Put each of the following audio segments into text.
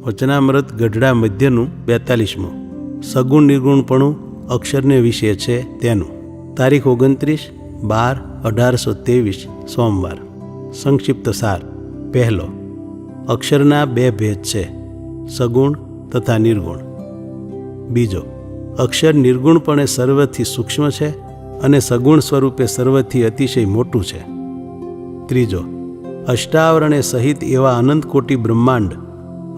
વચનામૃત ગઢડા મધ્યનું 42મું. સગુણ નિર્ગુણપણું અક્ષરને વિશે છે તેનું. તારીખ 29/12/1823 સોમવાર. સંક્ષિપ્ત સાર. પહેલો, અક્ષરના 2 ભેદ છે, સગુણ તથા નિર્ગુણ. બીજો, અક્ષર નિર્ગુણપણે સર્વથી સૂક્ષ્મ છે અને સગુણ સ્વરૂપે સર્વથી અતિશય મોટું છે. ત્રીજો, અષ્ટાવરણે સહિત એવા અનંત કોટી બ્રહ્માંડ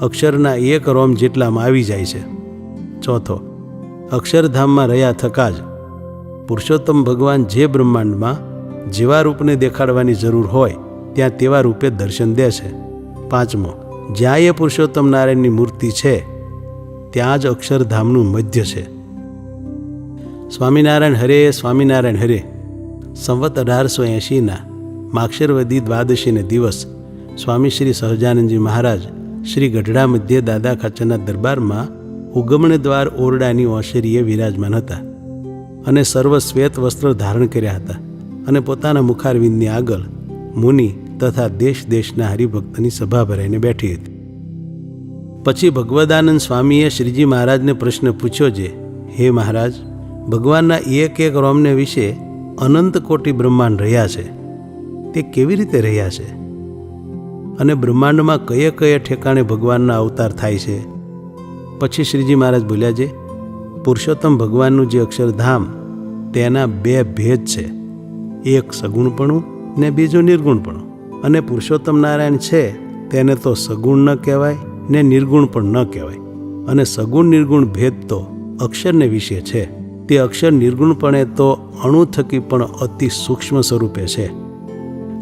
અક્ષરના 1 રોમ જેટલામાં આવી જાય છે. ચોથો, અક્ષરધામમાં રહ્યા થકા જ પુરુષોત્તમ ભગવાન જે બ્રહ્માંડમાં જેવા રૂપને દેખાડવાની જરૂર હોય ત્યાં તેવા રૂપે દર્શન દે છે. પાંચમો, જ્યાં એ પુરુષોત્તમ નારાયણની મૂર્તિ છે ત્યાં જ અક્ષરધામનું મધ્ય છે. સ્વામિનારાયણ હરે, સ્વામિનારાયણ હરે. સંવત 1880ના માક્ષરવદી દ્વાદશીને દિવસ સ્વામી શ્રી સહજાનંદજી મહારાજ શ્રી ગઢડા મધ્ય દાદા ખાચરના દરબારમાં ઉગમણ દ્વાર ઓરડાની ઓશરીએ વિરાજમાન હતા અને સર્વ શ્વેત વસ્ત્ર ધારણ કર્યા હતા અને પોતાના મુખારવિંદની આગળ મુનિ તથા દેશ દેશના હરિભક્તની સભા ભરાઈને બેઠી હતી. પછી ભગવદાનંદ સ્વામીએ શ્રીજી મહારાજને પ્રશ્ન પૂછ્યો છે, હે મહારાજ, ભગવાનના એક રોમને વિશે અનંત કોટી બ્રહ્માંડ રહ્યા છે, તે કેવી રીતે રહ્યા છે? અને બ્રહ્માંડમાં કયે ઠેકાણે ભગવાનના અવતાર થાય છે? પછી શ્રીજી મહારાજ બોલ્યા છે, પુરુષોત્તમ ભગવાનનું જે અક્ષરધામ તેના 2 ભેદ છે, એક સગુણપણું ને બીજું નિર્ગુણપણું. અને પુરુષોત્તમ નારાયણ છે તેને તો સગુણ ન કહેવાય ને નિર્ગુણ પણ ન કહેવાય. અને સગુણ નિર્ગુણ ભેદ તો અક્ષરને વિશે છે. તે અક્ષર નિર્ગુણપણે તો અણુ થકી પણ અતિ સૂક્ષ્મ સ્વરૂપે છે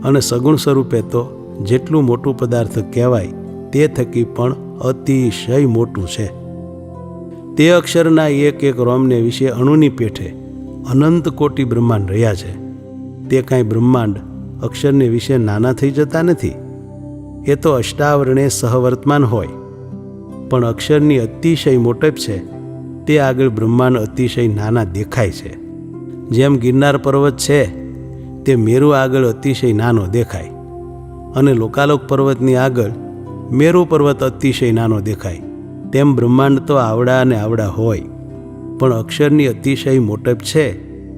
અને સગુણ સ્વરૂપે તો જેટલું મોટું પદાર્થ કહેવાય તે થકી પણ અતિશય મોટું છે. તે અક્ષરના એક રોમને વિશે અણુની પેઠે અનંત કોટી બ્રહ્માંડ રહ્યા છે. તે કાંઈ બ્રહ્માંડ અક્ષરને વિશે નાના થઈ જતા નથી. એ તો અષ્ટાવરણે સહવર્તમાન હોય, પણ અક્ષરની અતિશય મોટપ છે તે આગળ બ્રહ્માંડ અતિશય નાના દેખાય છે. જેમ ગિરનાર પર્વત છે તે મેરુ આગળ અતિશય નાનો દેખાય અને લોકાલોક પર્વતની આગળ મેરુ પર્વત અતિશય નાનો દેખાય, તેમ બ્રહ્માંડ તો આવડા અને આવડા હોય, પણ અક્ષરની અતિશય મોટપ છે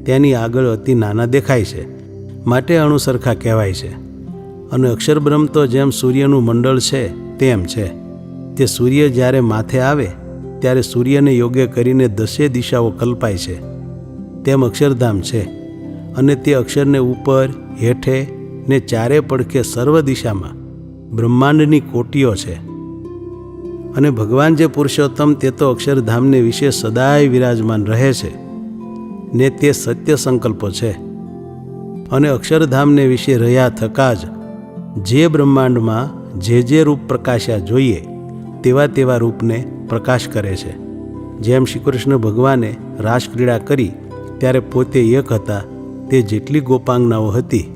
તેની આગળ અતિ નાના દેખાય છે, માટે અણુ સરખા કહેવાય છે. અને અક્ષરબ્રહ્મ તો જેમ સૂર્યનું મંડળ છે તેમ છે. તે સૂર્ય જ્યારે માથે આવે ત્યારે સૂર્યને યોગ્ય કરીને 10 દિશાઓ કલ્પાય છે, તેમ અક્ષરધામ છે. અને તે અક્ષરને ઉપર, હેઠે ને ચારે પડખે સર્વ દિશામાં બ્રહ્માંડની કોટીઓ છે. અને ભગવાન જે પુરુષોત્તમ તે તો અક્ષરધામને વિશે સદાય વિરાજમાન રહે છે ને તે સત્ય સંકલ્પો છે. અને અક્ષરધામને વિશે રહ્યા થકા જ જે બ્રહ્માંડમાં જે રૂપ પ્રકાશ્યા જોઈએ તેવા રૂપને પ્રકાશ કરે છે. જેમ શ્રી કૃષ્ણ ભગવાને રાસક્રીડા કરી ત્યારે પોતે એક હતા, તે જેટલી ગોપાંગનાઓ હતી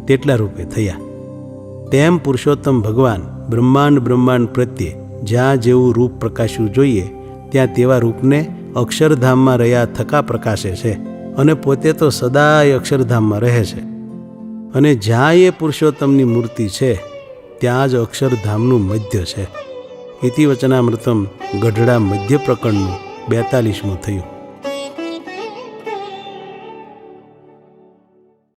તેટલા રૂપે થયા, તેમ પુરુષોત્તમ ભગવાન બ્રહ્માંડ પ્રત્યે જ્યાં જેવું રૂપ પ્રકાશવું જોઈએ ત્યાં તેવા રૂપને અક્ષરધામમાં રહ્યા થકા પ્રકાશે છે. અને પોતે તો સદાય અક્ષરધામમાં રહે છે. અને જ્યાં એ પુરુષોત્તમની મૂર્તિ છે ત્યાં જ અક્ષરધામનું મધ્ય છે. ઇતિ વચનામૃતમ ગઢડા મધ્ય પ્રકરણનું 42મું થયું.